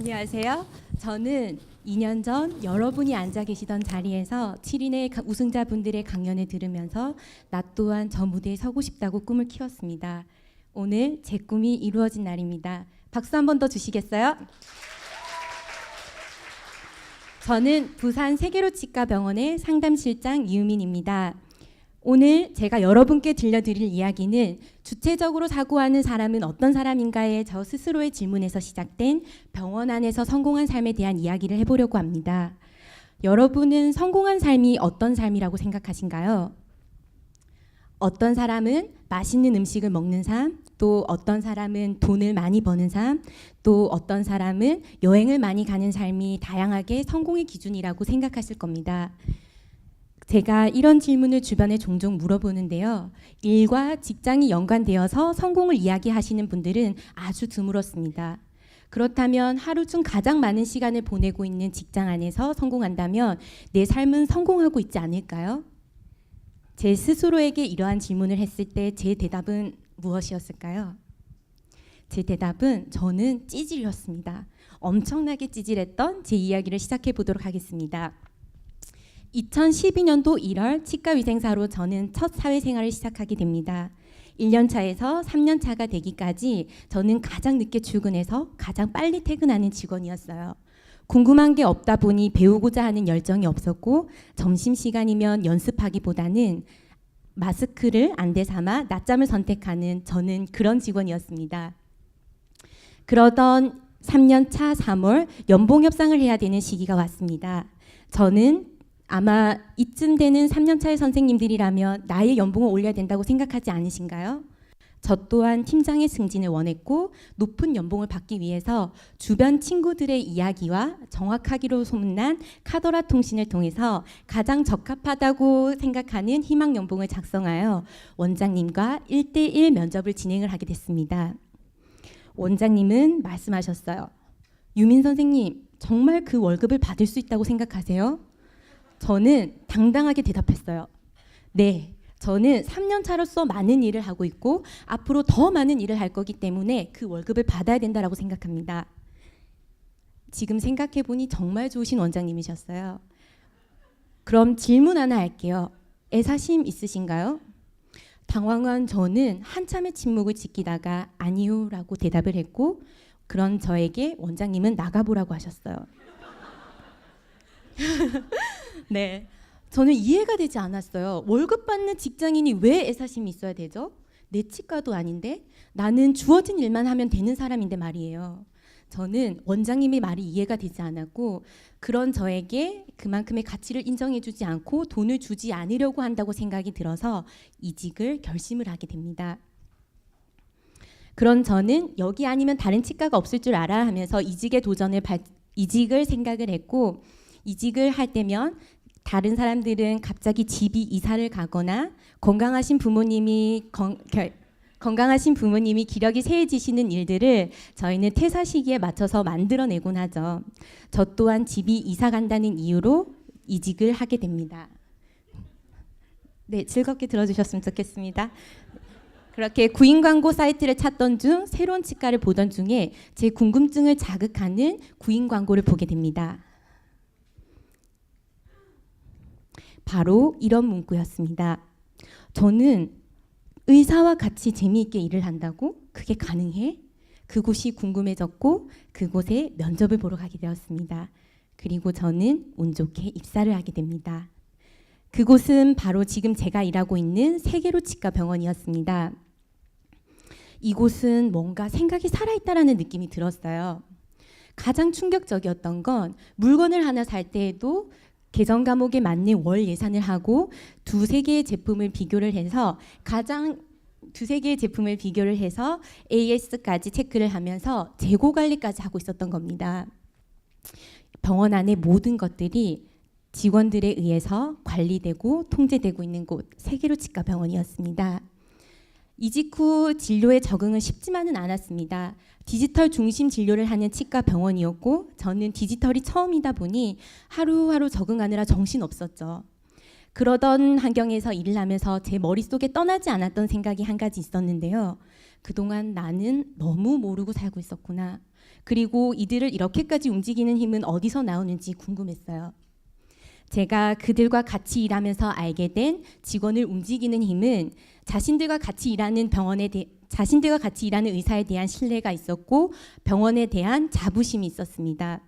안녕하세요. 저는 2년 전 여러분이 앉아 계시던 자리에서 7인의 우승자분들의 강연을 들으면서 나 또한 저 무대에 서고 싶다고 꿈을 키웠습니다. 오늘 제 꿈이 이루어진 날입니다. 박수 한 번 더 주시겠어요? 저는 부산 세계로치과병원의 상담실장 이유민입니다. 오늘 제가 여러분께 들려드릴 이야기는 주체적으로 사고하는 사람은 어떤 사람인가에 저 스스로의 질문에서 시작된 병원 안에서 성공한 삶에 대한 이야기를 해보려고 합니다. 여러분은 성공한 삶이 어떤 삶이라고 생각하신가요? 어떤 사람은 맛있는 음식을 먹는 삶, 또 어떤 사람은 돈을 많이 버는 삶, 또 어떤 사람은 여행을 많이 가는 삶이 다양하게 성공의 기준이라고 생각하실 겁니다. 제가 이런 질문을 주변에 종종 물어보는데요. 일과 직장이 연관되어서 성공을 이야기하시는 분들은 아주 드물었습니다. 그렇다면 하루 중 가장 많은 시간을 보내고 있는 직장 안에서 성공한다면 내 삶은 성공하고 있지 않을까요? 제 스스로에게 이러한 질문을 했을 때 제 대답은 무엇이었을까요? 제 대답은 저는 찌질이었습니다. 엄청나게 찌질했던 제 이야기를 시작해 보도록 하겠습니다. 2012년도 1월 치과위생사로 저는 첫 사회생활을 시작하게 됩니다. 1년차에서 3년차가 되기까지 저는 가장 늦게 출근해서 가장 빨리 퇴근하는 직원이었어요. 궁금한 게 없다 보니 배우고자 하는 열정이 없었고 점심시간이면 연습하기보다는 마스크를 안대 삼아 낮잠을 선택하는 저는 그런 직원이었습니다. 그러던 3년차 3월 연봉 협상을 해야 되는 시기가 왔습니다. 저는 아마 이쯤 되는 3년차의 선생님들이라면 나의 연봉을 올려야 된다고 생각하지 않으신가요? 저 또한 팀장의 승진을 원했고 높은 연봉을 받기 위해서 주변 친구들의 이야기와 정확하기로 소문난 카더라 통신을 통해서 가장 적합하다고 생각하는 희망 연봉을 작성하여 원장님과 1대1 면접을 진행을 하게 됐습니다. 원장님은 말씀하셨어요. 유민 선생님, 정말 그 월급을 받을 수 있다고 생각하세요? 저는 당당하게 대답했어요. 네, 저는 3년 차로서 많은 일을 하고 있고 앞으로 더 많은 일을 할 거기 때문에 그 월급을 받아야 된다고 생각합니다. 지금 생각해 보니 정말 좋으신 원장님이셨어요. 그럼 질문 하나 할게요. 애사심 있으신가요? 당황한 저는 한참의 침묵을 지키다가 아니요 라고 대답을 했고 그런 저에게 원장님은 나가보라고 하셨어요. 네, 저는 이해가 되지 않았어요. 월급 받는 직장인이 왜 애사심이 있어야 되죠? 내 치과도 아닌데 나는 주어진 일만 하면 되는 사람인데 말이에요. 저는 원장님의 말이 이해가 되지 않았고 그런 저에게 그만큼의 가치를 인정해주지 않고 돈을 주지 않으려고 한다고 생각이 들어서 이직을 결심을 하게 됩니다. 그런 저는 여기 아니면 다른 치과가 없을 줄 알아 하면서 이직을 생각을 했고 이직을 할 때면 다른 사람들은 갑자기 집이 이사를 가거나 건강하신 부모님이 기력이 쇠해지시는 일들을 저희는 퇴사 시기에 맞춰서 만들어내곤 하죠. 저 또한 집이 이사 간다는 이유로 이직을 하게 됩니다. 네, 즐겁게 들어주셨으면 좋겠습니다. 그렇게 구인 광고 사이트를 찾던 중 새로운 치과를 보던 중에 제 궁금증을 자극하는 구인 광고를 보게 됩니다. 바로 이런 문구였습니다. 저는 의사와 같이 재미있게 일을 한다고? 그게 가능해? 그곳이 궁금해졌고 그곳에 면접을 보러 가게 되었습니다. 그리고 저는 운 좋게 입사를 하게 됩니다. 그곳은 바로 지금 제가 일하고 있는 세계로치과병원이었습니다. 이곳은 뭔가 생각이 살아있다라는 느낌이 들었어요. 가장 충격적이었던 건 물건을 하나 살 때에도 계정 과목에 맞는 월 예산을 하고 두세 개의 제품을 비교를 해서 AS까지 체크를 하면서 재고 관리까지 하고 있었던 겁니다. 병원 안의 모든 것들이 직원들에 의해서 관리되고 통제되고 있는 곳 세계로치과병원이었습니다. 이직 후 진료에 적응은 쉽지만은 않았습니다. 디지털 중심 진료를 하는 치과 병원이었고 저는 디지털이 처음이다 보니 하루하루 적응하느라 정신없었죠. 그러던 환경에서 일을 하면서 제 머릿속에 떠나지 않았던 생각이 한 가지 있었는데요. 그동안 나는 너무 모르고 살고 있었구나. 그리고 이들을 이렇게까지 움직이는 힘은 어디서 나오는지 궁금했어요. 제가 그들과 같이 일하면서 알게 된 직원을 움직이는 힘은 자신들과 같이 일하는 자신들과 같이 일하는 의사에 대한 신뢰가 있었고 병원에 대한 자부심이 있었습니다.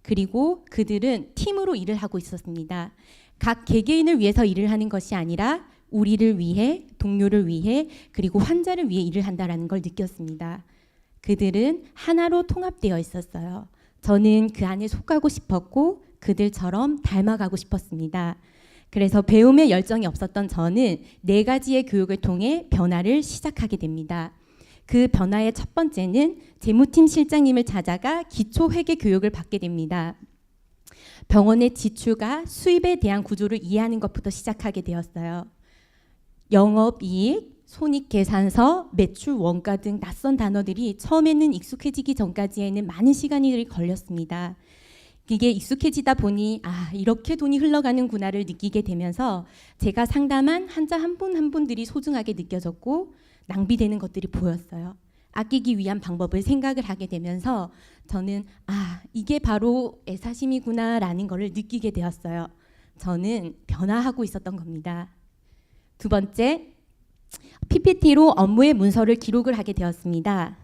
그리고 그들은 팀으로 일을 하고 있었습니다. 각 개개인을 위해서 일을 하는 것이 아니라 우리를 위해, 동료를 위해, 그리고 환자를 위해 일을 한다는 걸 느꼈습니다. 그들은 하나로 통합되어 있었어요. 저는 그 안에 속하고 싶었고 그들처럼 닮아가고 싶었습니다. 그래서 배움에 열정이 없었던 저는 4가지의 교육을 통해 변화를 시작하게 됩니다. 그 변화의 첫 번째는 재무팀 실장님을 찾아가 기초회계 교육을 받게 됩니다. 병원의 지출과 수입에 대한 구조를 이해하는 것부터 시작하게 되었어요. 영업이익, 손익계산서, 매출 원가 등 낯선 단어들이 처음에는 익숙해지기 전까지에는 많은 시간이 걸렸습니다. 이게 익숙해지다 보니 이렇게 돈이 흘러가는구나를 느끼게 되면서 제가 상담한 환자 한 분 한 분들이 소중하게 느껴졌고 낭비되는 것들이 보였어요. 아끼기 위한 방법을 생각을 하게 되면서 저는 이게 바로 애사심이구나라는 것을 느끼게 되었어요. 저는 변화하고 있었던 겁니다. 두 번째, PPT로 업무의 문서를 기록을 하게 되었습니다.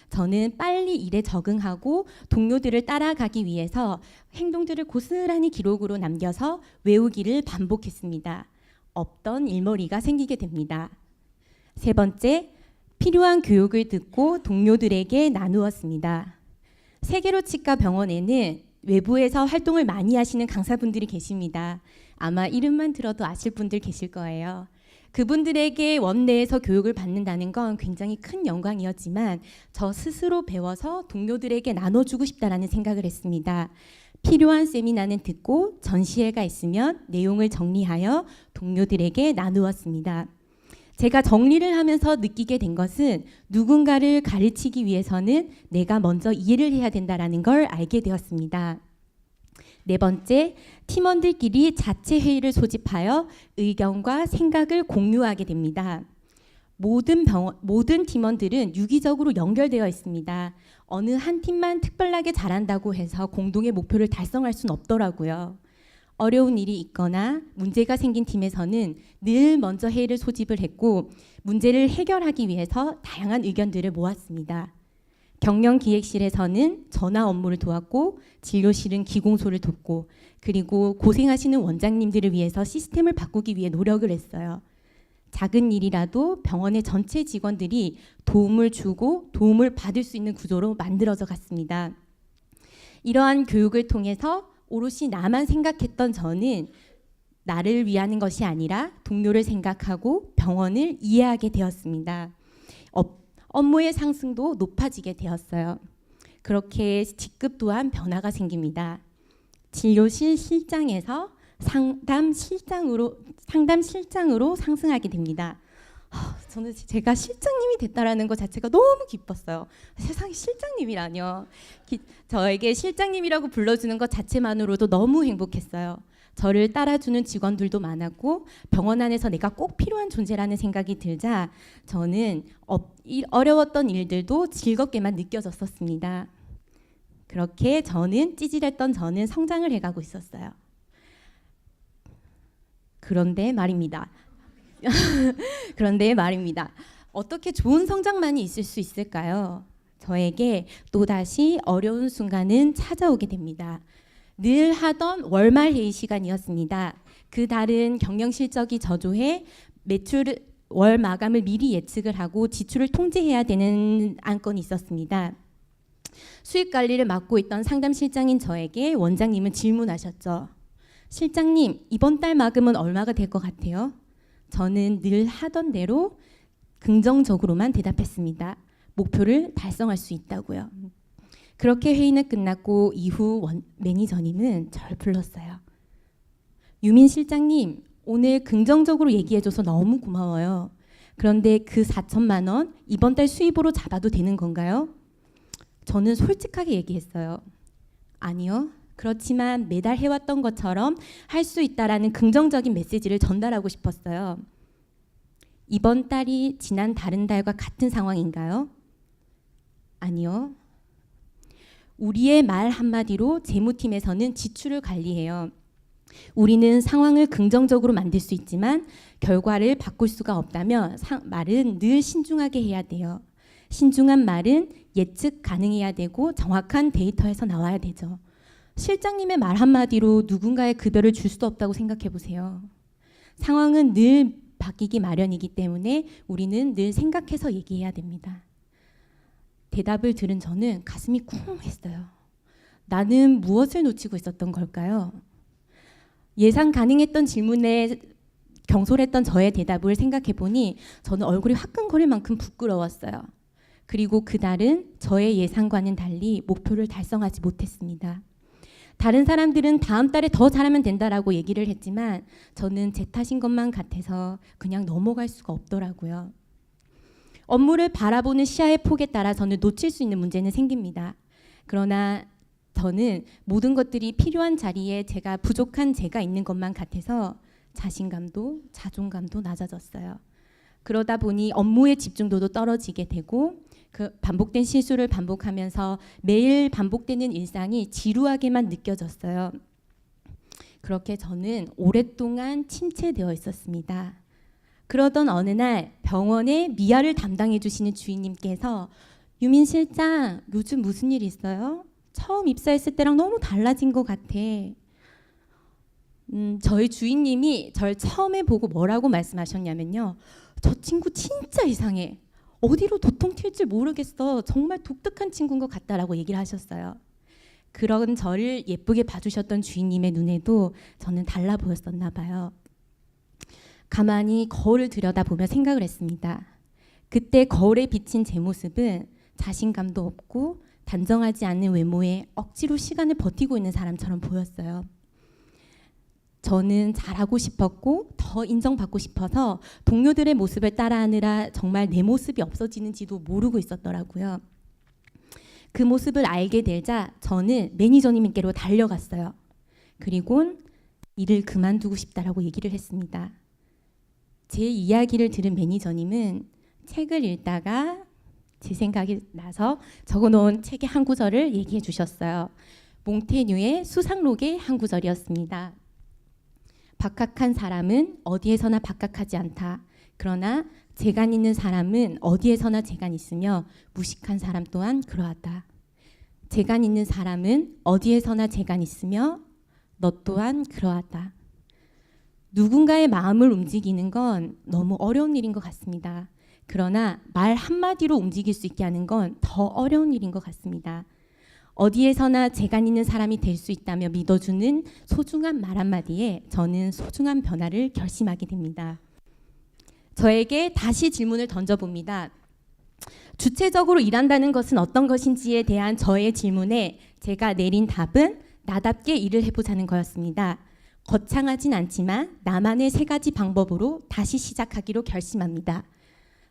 저는 빨리 일에 적응하고 동료들을 따라가기 위해서 행동들을 고스란히 기록으로 남겨서 외우기를 반복했습니다. 없던 일머리가 생기게 됩니다. 세 번째, 필요한 교육을 듣고 동료들에게 나누었습니다. 세계로 치과 병원에는 외부에서 활동을 많이 하시는 강사분들이 계십니다. 아마 이름만 들어도 아실 분들 계실 거예요. 그분들에게 원내에서 교육을 받는다는 건 굉장히 큰 영광이었지만 저 스스로 배워서 동료들에게 나눠주고 싶다라는 생각을 했습니다. 필요한 세미나는 듣고 전시회가 있으면 내용을 정리하여 동료들에게 나누었습니다. 제가 정리를 하면서 느끼게 된 것은 누군가를 가르치기 위해서는 내가 먼저 이해를 해야 된다는 걸 알게 되었습니다. 네 번째, 팀원들끼리 자체 회의를 소집하여 의견과 생각을 공유하게 됩니다. 모든 팀원들은 유기적으로 연결되어 있습니다. 어느 한 팀만 특별하게 잘한다고 해서 공동의 목표를 달성할 수는 없더라고요. 어려운 일이 있거나 문제가 생긴 팀에서는 늘 먼저 회의를 소집을 했고 문제를 해결하기 위해서 다양한 의견들을 모았습니다. 경영기획실에서는 전화 업무를 도왔고 진료실은 기공소를 돕고 그리고 고생하시는 원장님들을 위해서 시스템을 바꾸기 위해 노력을 했어요. 작은 일이라도 병원의 전체 직원들이 도움을 주고 도움을 받을 수 있는 구조로 만들어져 갔습니다. 이러한 교육을 통해서 오롯이 나만 생각했던 저는 나를 위하는 것이 아니라 동료를 생각하고 병원을 이해하게 되었습니다. 업무의 상승도 높아지게 되었어요. 그렇게 직급 또한 변화가 생깁니다. 진료실 실장에서 상담실장으로 상승하게 됩니다. 저는 제가 실장님이 됐다라는 것 자체가 너무 기뻤어요. 세상에 실장님이라뇨. 저에게 실장님이라고 불러주는 것 자체만으로도 너무 행복했어요. 저를 따라주는 직원들도 많았고 병원 안에서 내가 꼭 필요한 존재라는 생각이 들자 저는 어려웠던 일들도 즐겁게만 느껴졌었습니다. 그렇게 찌질했던 저는 성장을 해가고 있었어요. 그런데 말입니다. 어떻게 좋은 성장만이 있을 수 있을까요? 저에게 또다시 어려운 순간은 찾아오게 됩니다. 늘 하던 월말 회의 시간이었습니다. 그 달은 경영 실적이 저조해 월 마감을 미리 예측을 하고 지출을 통제해야 되는 안건이 있었습니다. 수익 관리를 맡고 있던 상담실장인 저에게 원장님은 질문하셨죠. 실장님, 이번 달 마감은 얼마가 될 것 같아요? 저는 늘 하던 대로 긍정적으로만 대답했습니다. 목표를 달성할 수 있다고요. 그렇게 회의는 끝났고 이후 매니저님은 저를 불렀어요. 유민 실장님, 오늘 긍정적으로 얘기해줘서 너무 고마워요. 그런데 그 4천만 원 이번 달 수입으로 잡아도 되는 건가요? 저는 솔직하게 얘기했어요. 아니요, 그렇지만 매달 해왔던 것처럼 할 수 있다라는 긍정적인 메시지를 전달하고 싶었어요. 이번 달이 지난 다른 달과 같은 상황인가요? 아니요. 우리의 말 한마디로 재무팀에서는 지출을 관리해요. 우리는 상황을 긍정적으로 만들 수 있지만 결과를 바꿀 수가 없다면 말은 늘 신중하게 해야 돼요. 신중한 말은 예측 가능해야 되고 정확한 데이터에서 나와야 되죠. 실장님의 말 한마디로 누군가의 급여를 줄 수도 없다고 생각해 보세요. 상황은 늘 바뀌기 마련이기 때문에 우리는 늘 생각해서 얘기해야 됩니다. 대답을 들은 저는 가슴이 쿵 했어요. 나는 무엇을 놓치고 있었던 걸까요? 예상 가능했던 질문에 경솔했던 저의 대답을 생각해 보니 저는 얼굴이 화끈거릴 만큼 부끄러웠어요. 그리고 그달은 저의 예상과는 달리 목표를 달성하지 못했습니다. 다른 사람들은 다음 달에 더 잘하면 된다라고 얘기를 했지만 저는 제 탓인 것만 같아서 그냥 넘어갈 수가 없더라고요. 업무를 바라보는 시야의 폭에 따라 저는 놓칠 수 있는 문제는 생깁니다. 그러나 저는 모든 것들이 필요한 자리에 제가 부족한 제가 있는 것만 같아서 자신감도 자존감도 낮아졌어요. 그러다 보니 업무의 집중도도 떨어지게 되고 그 반복된 실수를 반복하면서 매일 반복되는 일상이 지루하게만 느껴졌어요. 그렇게 저는 오랫동안 침체되어 있었습니다. 그러던 어느 날 병원에 미아를 담당해 주시는 주인님께서 유민 실장 요즘 무슨 일 있어요? 처음 입사했을 때랑 너무 달라진 것 같아. 저희 주인님이 절 처음에 보고 뭐라고 말씀하셨냐면요. 저 친구 진짜 이상해. 어디로 도통 튈지 모르겠어. 정말 독특한 친구인 것 같다라고 얘기를 하셨어요. 그런 저를 예쁘게 봐주셨던 주인님의 눈에도 저는 달라 보였었나 봐요. 가만히 거울을 들여다보며 생각을 했습니다. 그때 거울에 비친 제 모습은 자신감도 없고 단정하지 않는 외모에 억지로 시간을 버티고 있는 사람처럼 보였어요. 저는 잘하고 싶었고 더 인정받고 싶어서 동료들의 모습을 따라하느라 정말 내 모습이 없어지는지도 모르고 있었더라고요. 그 모습을 알게 되자 저는 매니저님께로 달려갔어요. 그리고 일을 그만두고 싶다라고 얘기를 했습니다. 제 이야기를 들은 매니저님은 책을 읽다가 제 생각이 나서 적어놓은 책의 한 구절을 얘기해 주셨어요. 몽테뉴의 수상록의 한 구절이었습니다. 박학한 사람은 어디에서나 박학하지 않다. 그러나 재간 있는 사람은 어디에서나 재간 있으며 무식한 사람 또한 그러하다. 재간 있는 사람은 어디에서나 재간 있으며 너 또한 그러하다. 누군가의 마음을 움직이는 건 너무 어려운 일인 것 같습니다. 그러나 말 한마디로 움직일 수 있게 하는 건 더 어려운 일인 것 같습니다. 어디에서나 재간 있는 사람이 될 수 있다며 믿어주는 소중한 말 한마디에 저는 소중한 변화를 결심하게 됩니다. 저에게 다시 질문을 던져봅니다. 주체적으로 일한다는 것은 어떤 것인지에 대한 저의 질문에 제가 내린 답은 나답게 일을 해보자는 거였습니다. 거창하진 않지만 나만의 3가지 방법으로 다시 시작하기로 결심합니다.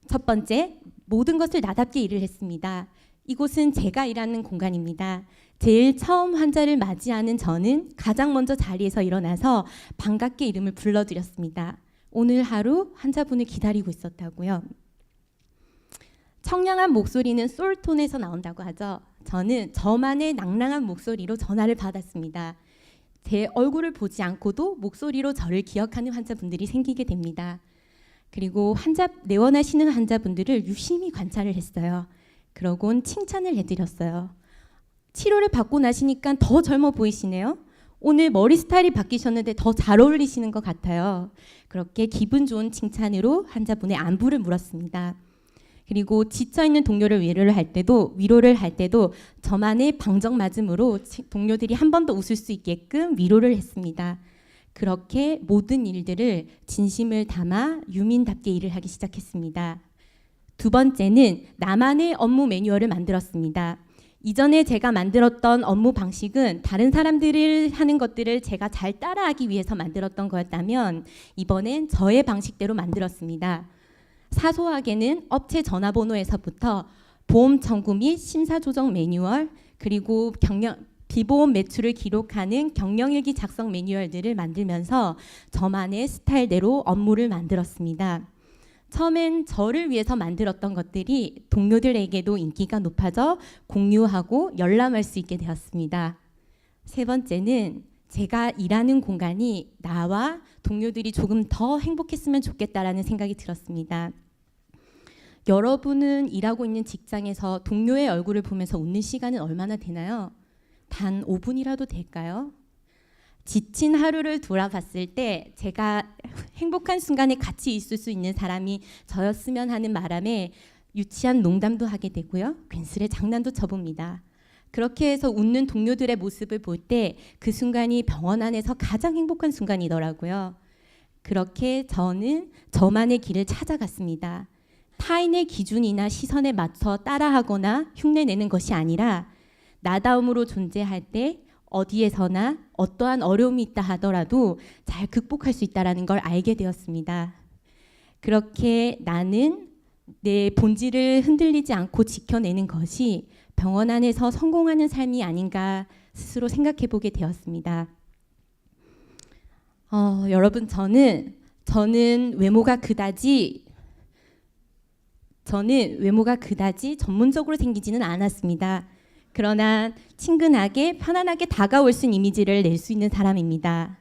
첫 번째, 모든 것을 나답게 일을 했습니다. 이곳은 제가 일하는 공간입니다. 제일 처음 환자를 맞이하는 저는 가장 먼저 자리에서 일어나서 반갑게 이름을 불러드렸습니다. 오늘 하루 환자분을 기다리고 있었다고요. 청량한 목소리는 솔톤에서 나온다고 하죠. 저는 저만의 낭랑한 목소리로 전화를 받았습니다. 제 얼굴을 보지 않고도 목소리로 저를 기억하는 환자분들이 생기게 됩니다. 그리고 내원하시는 환자분들을 유심히 관찰을 했어요. 그러곤 칭찬을 해드렸어요. 치료를 받고 나시니까 더 젊어 보이시네요. 오늘 머리 스타일이 바뀌셨는데 더 잘 어울리시는 것 같아요. 그렇게 기분 좋은 칭찬으로 환자분의 안부를 물었습니다. 그리고 지쳐있는 동료를 위로를 할 때도 저만의 방정맞음으로 동료들이 한 번 더 웃을 수 있게끔 위로를 했습니다. 그렇게 모든 일들을 진심을 담아 유민답게 일을 하기 시작했습니다. 두 번째는 나만의 업무 매뉴얼을 만들었습니다. 이전에 제가 만들었던 업무 방식은 다른 사람들이 하는 것들을 제가 잘 따라하기 위해서 만들었던 거였다면 이번엔 저의 방식대로 만들었습니다. 사소하게는 업체 전화번호에서부터 보험 청구 및 심사 조정 매뉴얼, 그리고 비보험 매출을 기록하는 경영일기 작성 매뉴얼들을 만들면서 저만의 스타일대로 업무를 만들었습니다. 처음엔 저를 위해서 만들었던 것들이 동료들에게도 인기가 높아져 공유하고 열람할 수 있게 되었습니다. 세 번째는 제가 일하는 공간이 나와 동료들이 조금 더 행복했으면 좋겠다라는 생각이 들었습니다. 여러분은 일하고 있는 직장에서 동료의 얼굴을 보면서 웃는 시간은 얼마나 되나요? 단 5분이라도 될까요? 지친 하루를 돌아봤을 때 제가 행복한 순간에 같이 있을 수 있는 사람이 저였으면 하는 바람에 유치한 농담도 하게 되고요. 괜스레 장난도 쳐봅니다. 그렇게 해서 웃는 동료들의 모습을 볼 때 그 순간이 병원 안에서 가장 행복한 순간이더라고요. 그렇게 저는 저만의 길을 찾아갔습니다. 타인의 기준이나 시선에 맞춰 따라하거나 흉내내는 것이 아니라 나다움으로 존재할 때 어디에서나 어떠한 어려움이 있다 하더라도 잘 극복할 수 있다는 걸 알게 되었습니다. 그렇게 나는 내 본질을 흔들리지 않고 지켜내는 것이 병원 안에서 성공하는 삶이 아닌가 스스로 생각해 보게 되었습니다. 여러분 저는 외모가 그다지 전문적으로 생기지는 않았습니다. 그러나 친근하게 편안하게 다가올 수 있는 이미지를 낼 수 있는 사람입니다.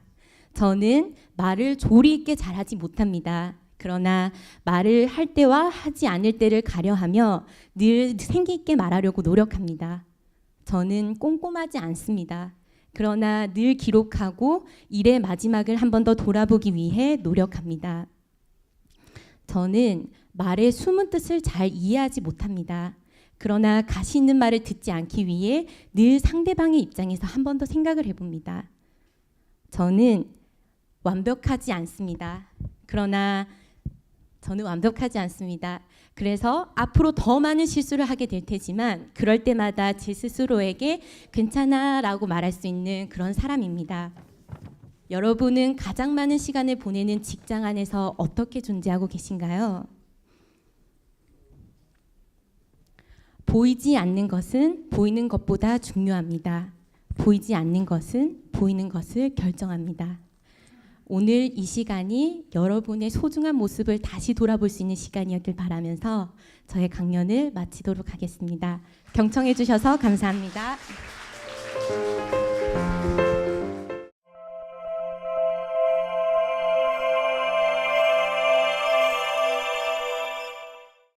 저는 말을 조리 있게 잘하지 못합니다. 그러나 말을 할 때와 하지 않을 때를 가려하며 늘 생기 있게 말하려고 노력합니다. 저는 꼼꼼하지 않습니다. 그러나 늘 기록하고 일의 마지막을 한 번 더 돌아보기 위해 노력합니다. 저는 말의 숨은 뜻을 잘 이해하지 못합니다. 그러나 가시 있는 말을 듣지 않기 위해 늘 상대방의 입장에서 한 번 더 생각을 해봅니다. 저는 완벽하지 않습니다. 그래서 앞으로 더 많은 실수를 하게 될 테지만 그럴 때마다 제 스스로에게 괜찮아 라고 말할 수 있는 그런 사람입니다. 여러분은 가장 많은 시간을 보내는 직장 안에서 어떻게 존재하고 계신가요? 보이지 않는 것은 보이는 것보다 중요합니다. 보이지 않는 것은 보이는 것을 결정합니다. 오늘 이 시간이 여러분의 소중한 모습을 다시 돌아볼 수 있는 시간이었길 바라면서 저의 강연을 마치도록 하겠습니다. 경청해 주셔서 감사합니다.